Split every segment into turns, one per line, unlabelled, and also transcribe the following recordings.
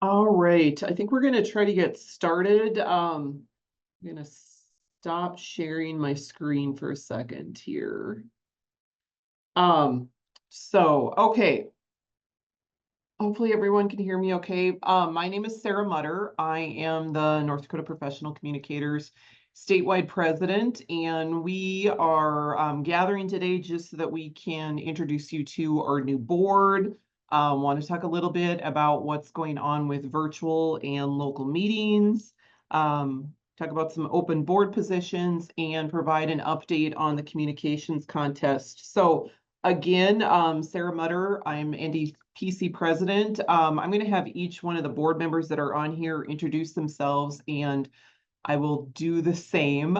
All right, I think we're going to try to get started. I'm going to stop sharing my screen for a second here. Okay. Hopefully everyone can hear me okay. My name is Sarah Mutter. I am the North Dakota Professional Communicators statewide president, and we are gathering today just so that we can introduce you to our new board. Want to talk a little bit about what's going on with virtual and local meetings, talk about some open board positions, and provide an update on the communications contest. So again, Sarah Mutter, I'm NDPC president. I'm going to have each one of the board members that are on here introduce themselves, and I will do the same.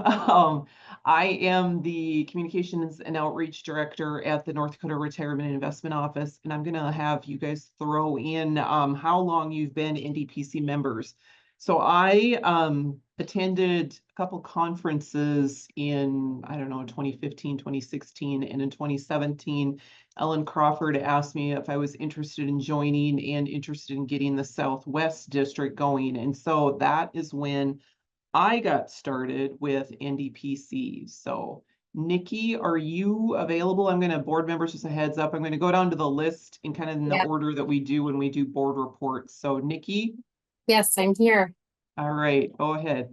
I am the Communications and Outreach Director at the North Dakota Retirement and Investment Office, and I'm going to have you guys throw in how long you've been NDPC members. So I attended a couple conferences in, I don't know, 2015, 2016, and in 2017, Ellen Crawford asked me if I was interested in joining and interested in getting the Southwest District going. And so that is when I got started with NDPC. So Nikki, are you available? I'm going to board members, just a heads up. I'm going to go down to the list in kind of in the order that we do when we do board reports. So Nikki?
Yes, I'm here.
All right, go ahead.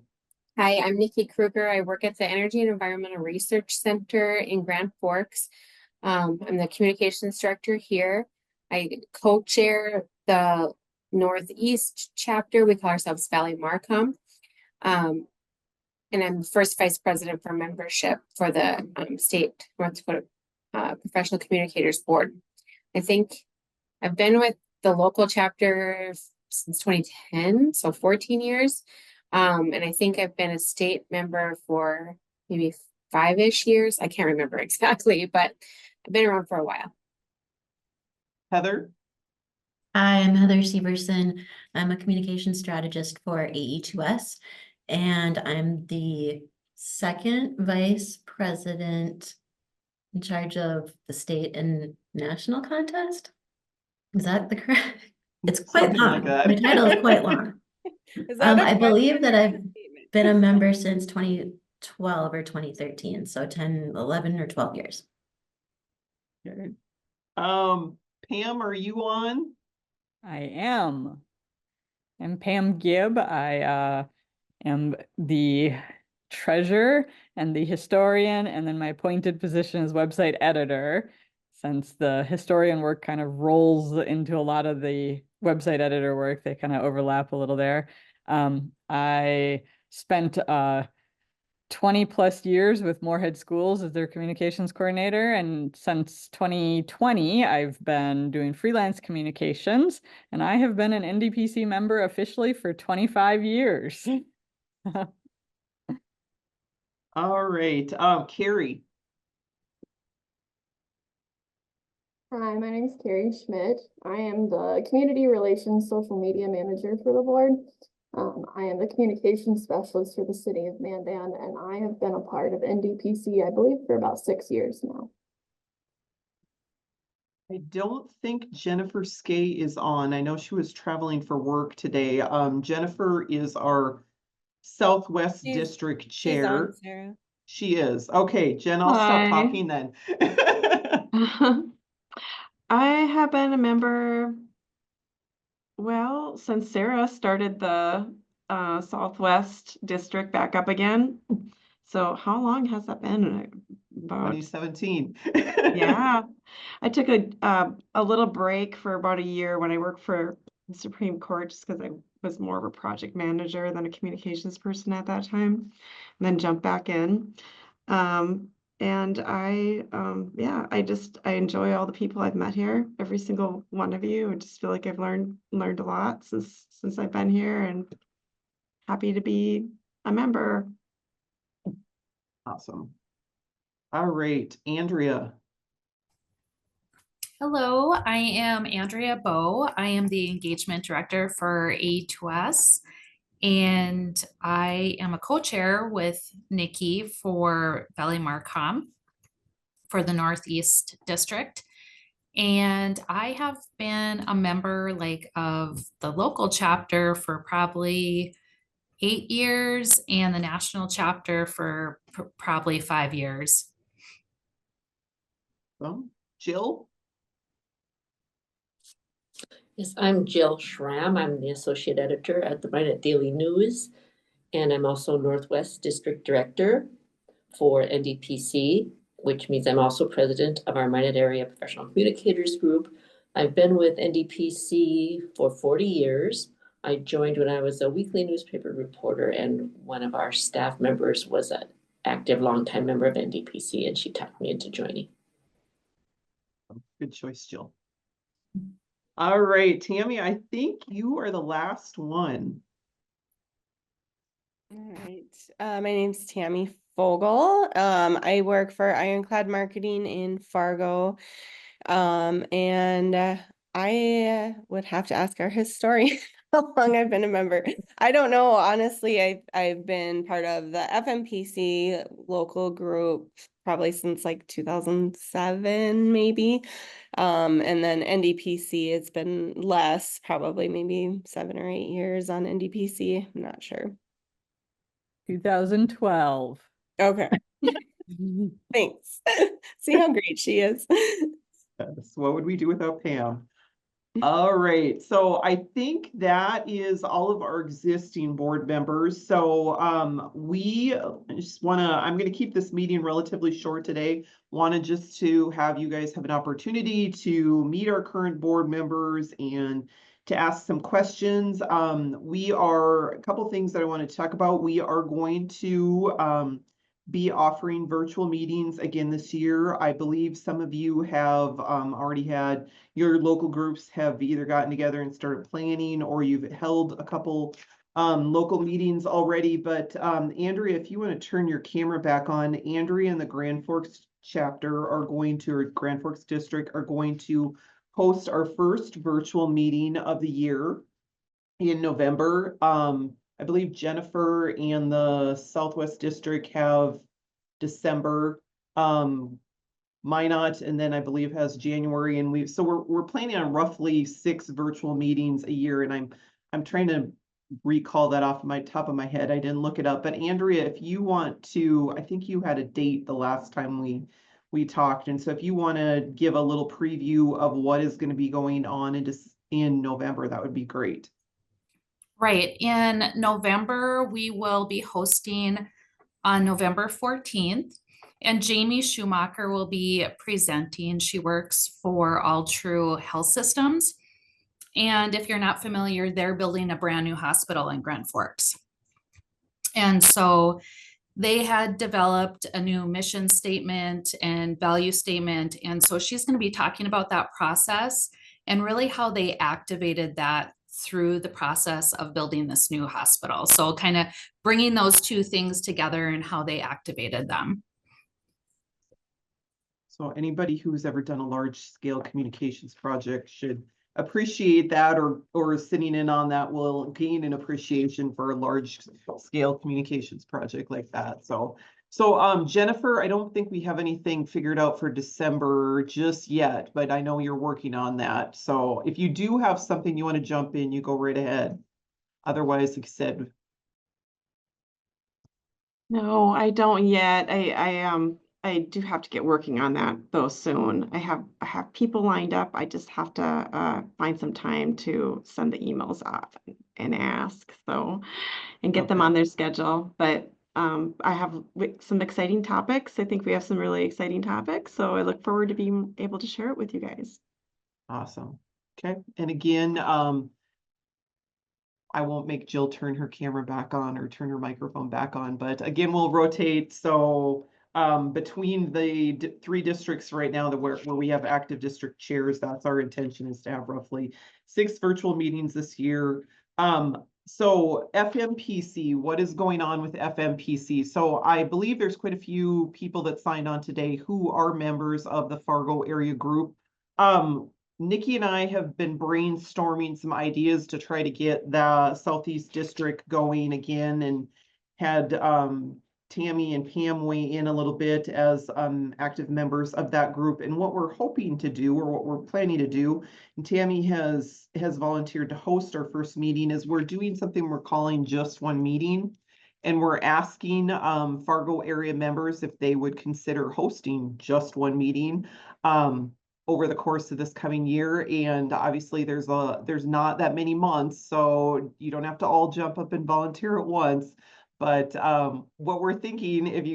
Hi, I'm Nikki Kruger. I work at the Energy and Environmental Research Center in Grand Forks. I'm the communications director here. I co-chair the Northeast chapter. We call ourselves Valley Markham. And I'm the first vice president for membership for the state North Dakota Professional Communicators Board. I think I've been with the local chapter since 2010, so 14 years. And I think I've been a state member for maybe 5-ish years. I can't remember exactly, but I've been around for a while.
Heather?
Hi, I'm Heather Severson. I'm a communication strategist for AE2S, and I'm the second vice president in charge of the state and national contest. Is that the correct? It's quite
Something
long.
like that.
My title is quite long. I believe that I've been a member since 2012 or 2013, so 10, 11 or 12 years.
Okay. Pam, are you on?
I am. I'm Pam Gibb. I am the treasurer and the historian, and then my appointed position is website editor, since the historian work kind of rolls into a lot of the website editor work. They kind of overlap a little there. I spent 20 plus years with Moorhead Schools as their communications coordinator. And since 2020, I've been doing freelance communications, and I have been an NDPC member officially for 25 years.
All right, Carrie.
Hi, my name is Carrie Schmidt. I am the Community Relations Social Media Manager for the board. I am the communications specialist for the city of Mandan, and I have been a part of NDPC, I believe, for about 6 years now.
I don't think Jennifer Skay is on. I know she was traveling for work today. Jennifer is our Southwest District Chair.
She's on, Sarah.
She is. Okay, Jen, I'll stop talking then.
I have been a member, well, since Sarah started the Southwest District back up again. So how long has that been? About
2017.
Yeah. I took a little break for about a year when I worked for the Supreme Court, just because I was more of a project manager than a communications person at that time, and then jumped back in. And I enjoy all the people I've met here, every single one of you. I just feel like I've learned a lot since I've been here, and happy to be a member.
Awesome. All right, Andrea.
Hello, I am Andrea Bowe. I am the engagement director for AE2S, and I am a co-chair with Nikki for Valley Markham for the Northeast District. And I have been a member like of the local chapter for probably 8 years and the national chapter for probably 5 years.
Jill?
Yes, I'm Jill Schramm. I'm the associate editor at the Minot Daily News, and I'm also Northwest District Director for NDPC, which means I'm also president of our Minot Area Professional Communicators Group. I've been with NDPC for 40 years. I joined when I was a weekly newspaper reporter, and one of our staff members was an active longtime member of NDPC, and she talked me into joining.
Good choice, Jill. All right, Tammy, I think you are the last one.
All right. My name's Tammy Fogel. I work for Ironclad Marketing in Fargo. And I would have to ask our historian how long I've been a member. I don't know. Honestly, I've been part of the FMPC local group probably since like 2007, maybe. And then NDPC, it's been less, probably maybe 7 or 8 years on NDPC. I'm not sure.
2012.
Okay. Thanks. See how great she is.
Yes, what would we do without Pam? All right, so I think that is all of our existing board members. So we just I'm going to keep this meeting relatively short today. Want just to have you guys have an opportunity to meet our current board members and to ask some questions. We are a couple things that I want to talk about. We are going to be offering virtual meetings again this year. I believe some of you have already had your local groups have either gotten together and started planning, or you've held a couple local meetings already. But Andrea, if you want to turn your camera back on, Andrea and the Grand Forks chapter are going to, or Grand Forks district are going to host our first virtual meeting of the year in November. I believe Jennifer and the Southwest District have December, Minot, and then I believe has January, and so we're planning on roughly 6 virtual meetings a year, and I'm trying to recall that off my top of my head. I didn't look it up, but Andrea, if you want to, I think you had a date the last time we talked, and so if you want to give a little preview of what is going to be going on in November, that would be great.
Right. In November, we will be hosting on November 14th, and Jamie Schumacher will be presenting. She works for All True Health Systems. And if you're not familiar, they're building a brand new hospital in Grand Forks. And so they had developed a new mission statement and value statement. And so she's going to be talking about that process and really how they activated that through the process of building this new hospital. So kind of bringing those two things together and how they activated them.
So anybody who's ever done a large scale communications project should appreciate that, or sitting in on that will gain an appreciation for a large scale communications project like that. So Jennifer, I don't think we have anything figured out for December just yet, but I know you're working on that. So if you do have something you want to jump in, you go right ahead. Otherwise, like I said.
No, I don't yet. I do have to get working on that though soon. I have people lined up. I just have to find some time to send the emails off and ask, so, and get them on their schedule. But I have some exciting topics. I think we have some really exciting topics, so I look forward to being able to share it with you guys.
Awesome. Okay. And again, I won't make Jill turn her camera back on or turn her microphone back on, but again, we'll rotate. So between the 3 districts right now where we have active district chairs, that's our intention, is to have roughly 6 virtual meetings this year. So FMPC, what is going on with FMPC? So I believe there's quite a few people that signed on today who are members of the Fargo area group. Nikki and I have been brainstorming some ideas to try to get the Southeast District going again, and had Tammy and Pam weigh in a little bit as active members of that group. And what we're hoping to do, or what we're planning to do, and Tammy has volunteered to host our first meeting, is we're doing something we're calling Just One Meeting. And we're asking Fargo area members if they would consider hosting just one meeting over the course of this coming year. And obviously there's not that many months, so you don't have to all jump up and volunteer at once. But what we're thinking, if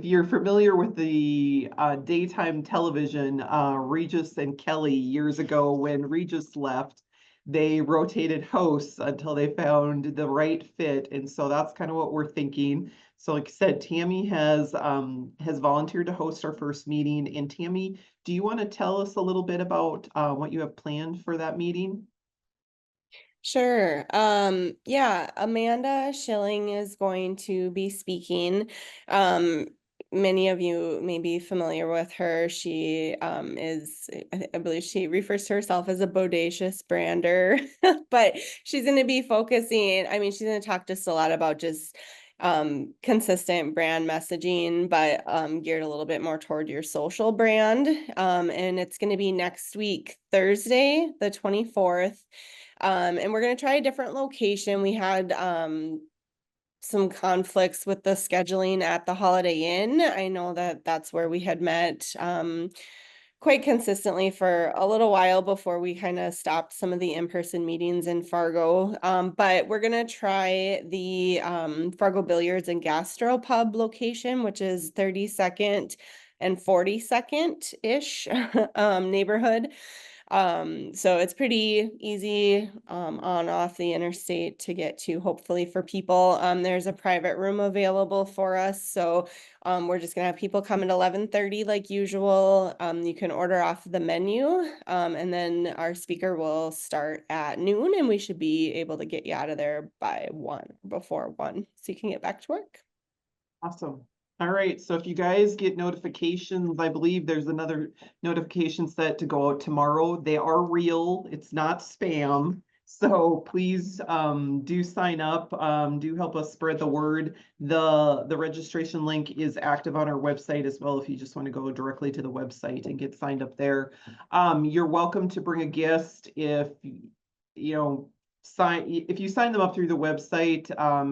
you're familiar with the daytime television, Regis and Kelly years ago, when Regis left, they rotated hosts until they found the right fit. And so that's kind of what we're thinking. So like I said, Tammy has volunteered to host our first meeting. And Tammy, do you want to tell us a little bit about what you have planned for that meeting?
Sure. Yeah, Amanda Schilling is going to be speaking. Many of you may be familiar with her. She I believe she refers to herself as a bodacious brander, but she's going to be focusing, I mean, she's going to talk to us a lot about just consistent brand messaging, but geared a little bit more toward your social brand. And it's going to be next week, Thursday, the 24th. And we're going to try a different location. We had some conflicts with the scheduling at the Holiday Inn. I know that that's where we had met quite consistently for a little while before we kind of stopped some of the in-person meetings in Fargo. But we're going to try the Fargo Billiards and Gastro Pub location, which is 32nd and 42nd-ish neighborhood. So it's pretty easy on off the interstate to get to, hopefully, for people. There's a private room available for us. So we're just gonna have people come at 11:30 like usual. You can order off the menu, and then our speaker will start at noon, and we should be able to get you out of there by 1, before 1, so you can get back to work.
Awesome. All right, so if you guys get notifications, I believe there's another notification set to go out tomorrow. They are real, it's not spam. So please do sign up, do help us spread the word. The registration link is active on our website as well if you just want to go directly to the website and get signed up there. You're welcome to bring a guest if if you sign them up through the website.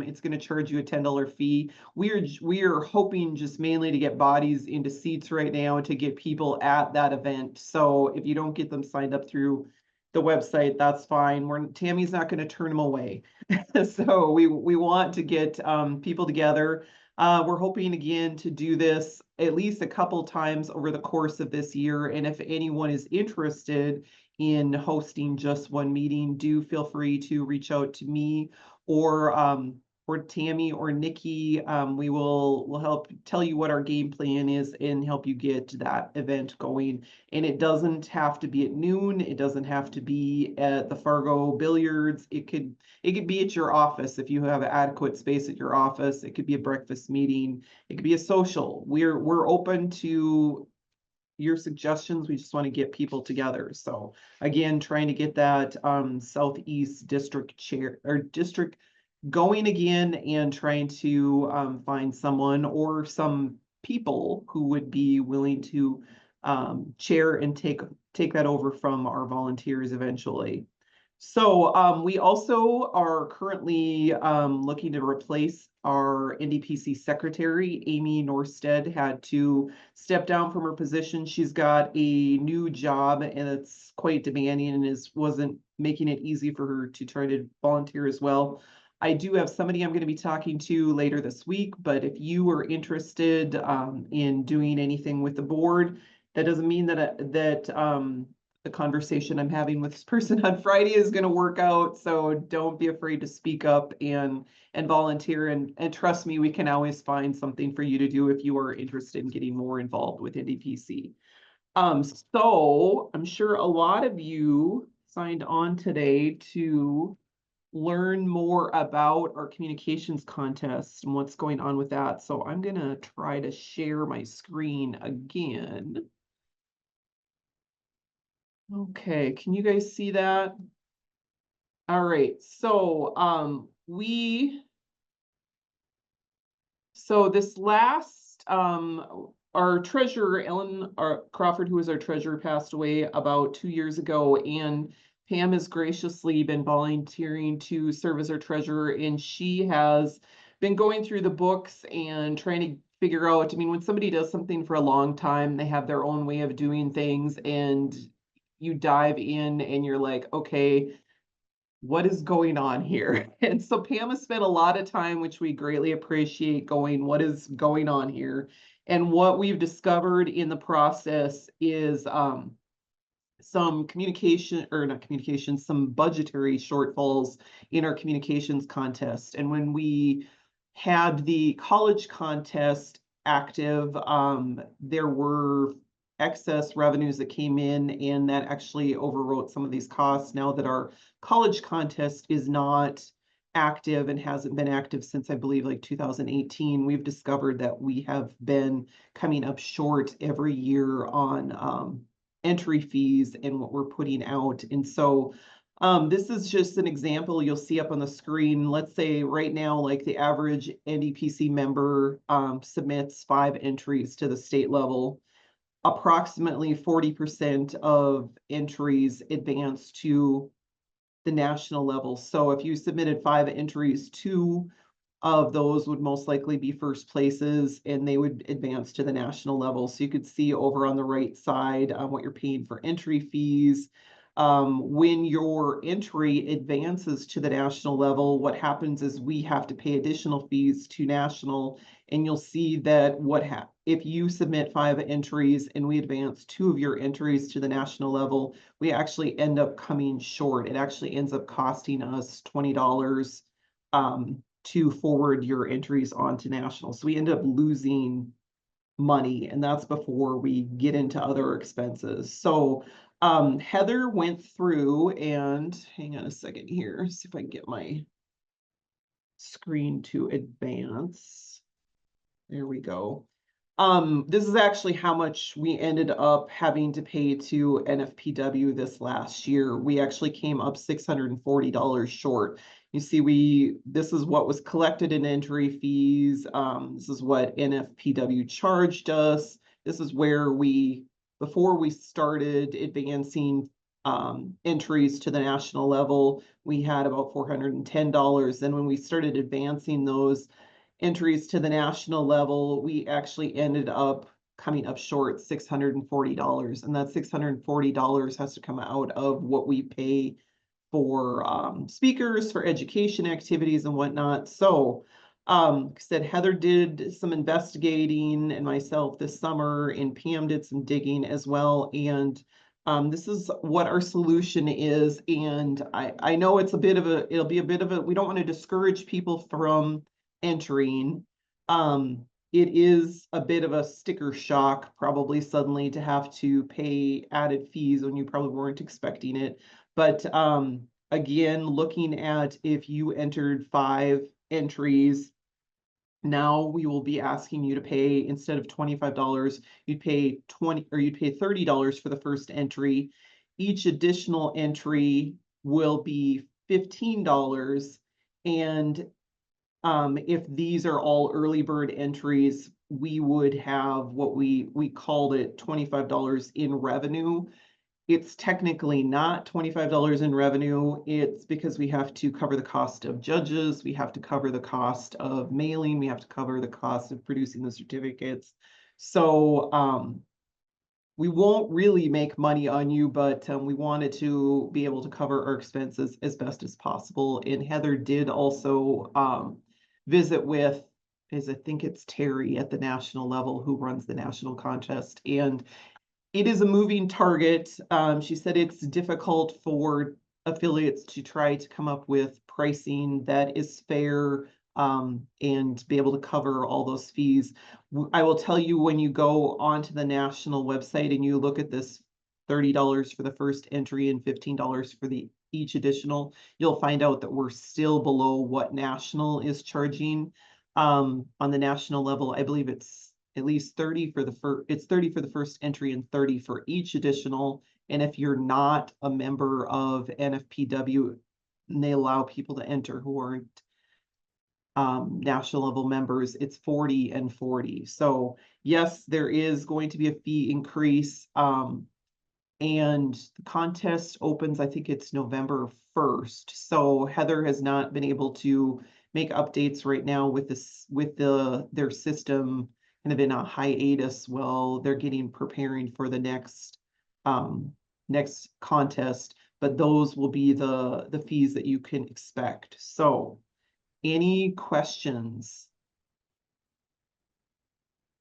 It's going to charge you a $10 fee. We are hoping just mainly to get bodies into seats right now to get people at that event. So if you don't get them signed up through the website, that's fine. Tammy's not going to turn them away. So we want to get people together. We're hoping again to do this at least a couple times over the course of this year. And if anyone is interested in hosting just one meeting, do feel free to reach out to me or Tammy or Nikki. We'll help tell you what our game plan is and help you get that event going. And it doesn't have to be at noon. It doesn't have to be at the Fargo Billiards. It could be at your office if you have adequate space at your office. It could be a breakfast meeting. It could be a social. We're open to your suggestions. We just want to get people together. So again, trying to get that Southeast District chair or district going again, and trying to find someone or some people who would be willing to chair and take that over from our volunteers eventually. So we also are currently looking to replace our NDPC secretary. Amy Norstead had to step down from her position. She's got a new job and it's quite demanding and wasn't making it easy for her to try to volunteer as well. I do have somebody I'm going to be talking to later this week, but if you are interested in doing anything with the board, that doesn't mean that the conversation I'm having with this person on Friday is going to work out. So don't be afraid to speak up and volunteer, and trust me, we can always find something for you to do if you are interested in getting more involved with NDPC. So I'm sure a lot of you signed on today to learn more about our communications contest and what's going on with that. So I'm going to try to share my screen again. Okay, can you guys see that? All right, so we So this last, our treasurer, Ellen Crawford, who was our treasurer, passed away about 2 years ago, and Pam has graciously been volunteering to serve as our treasurer, and she has been going through the books and trying to figure out, I mean, when somebody does something for a long time, they have their own way of doing things, and you dive in and you're like, okay, what is going on here? And so Pam has spent a lot of time, which we greatly appreciate, going, what is going on here? And what we've discovered in the process is some communication, or not communication, some budgetary shortfalls in our communications contest. And when we had the college contest active, there were excess revenues that came in, and that actually overwrote some of these costs. Now that our college contest is not active and hasn't been active since, I believe, like 2018, we've discovered that we have been coming up short every year on entry fees and what we're putting out. And so this is just an example you'll see up on the screen. Let's say right now, like the average NDPC member submits 5 entries to the state level. Approximately 40% of entries advance to the national level. So if you submitted 5 entries, 2 of those would most likely be first places, and they would advance to the national level. So you could see over on the right side what you're paying for entry fees. When your entry advances to the national level, what happens is we have to pay additional fees to national, and you'll see that if you submit 5 entries and we advance 2 of your entries to the national level, we actually end up coming short. It actually ends up costing us $20 to forward your entries onto national. So we end up losing money, and that's before we get into other expenses. So Heather went through, and hang on a second here, see if I can get my screen to advance. There we go. This is actually how much we ended up having to pay to NFPW this last year. We actually came up $640 short. You see, this is what was collected in entry fees. This is what NFPW charged us. This is where before we started advancing entries to the national level, we had about $410. Then when we started advancing those entries to the national level, we actually ended up coming up short $640. And that $640 has to come out of what we pay for speakers, for education activities and whatnot. So said Heather did some investigating, and myself this summer, and Pam did some digging as well. And this is what our solution is. And I know it'll be a bit of a, we don't want to discourage people from entering. It is a bit of a sticker shock, probably suddenly, to have to pay added fees when you probably weren't expecting it. But again, looking at if you entered 5 entries, now we will be asking you to pay, instead of $25, you'd pay $30 for the first entry. Each additional entry will be $15. And if these are all early bird entries, we would have what we called it $25 in revenue. It's technically not $25 in revenue. It's because we have to cover the cost of judges, we have to cover the cost of mailing, we have to cover the cost of producing the certificates. So we won't really make money on you, but we wanted to be able to cover our expenses as best as possible. And Heather did also visit with, I think it's Terry at the national level, who runs the national contest. And it is a moving target. She said it's difficult for affiliates to try to come up with pricing that is fair and be able to cover all those fees. I will tell you, when you go onto the national website and you look at this $30 for the first entry and $15 for each additional, you'll find out that we're still below what national is charging. On the national level, I believe it's at least 30 for the first, it's 30 for the first entry and 30 for each additional. And if you're not a member of NFPW, they allow people to enter who aren't national level members, it's 40 and 40. So yes, there is going to be a fee increase. And the contest opens, I think it's November 1st. So Heather has not been able to make updates right now with this, with their system kind of in a hiatus while they're preparing for the next contest. But those will be the fees that you can expect. So any questions?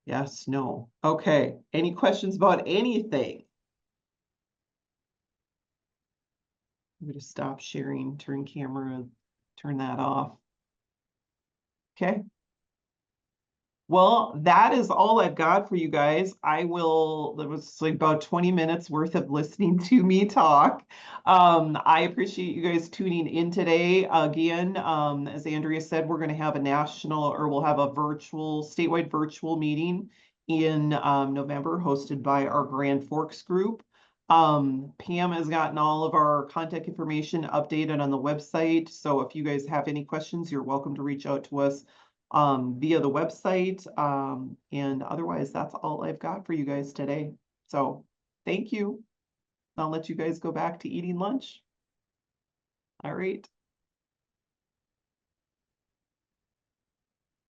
Yes, no. Okay. Any questions about anything? I'm going to stop sharing, turn camera, turn that off. Okay. Well, that is all I've got for you guys. That was like about 20 minutes worth of listening to me talk. I appreciate you guys tuning in today. Again, as Andrea said, we're going to have we'll have a statewide virtual meeting in November, hosted by our Grand Forks group. Pam has gotten all of our contact information updated on the website. So if you guys have any questions, you're welcome to reach out to us via the website. And otherwise, that's all I've got for you guys today. So thank you. I'll let you guys go back to eating lunch. All right.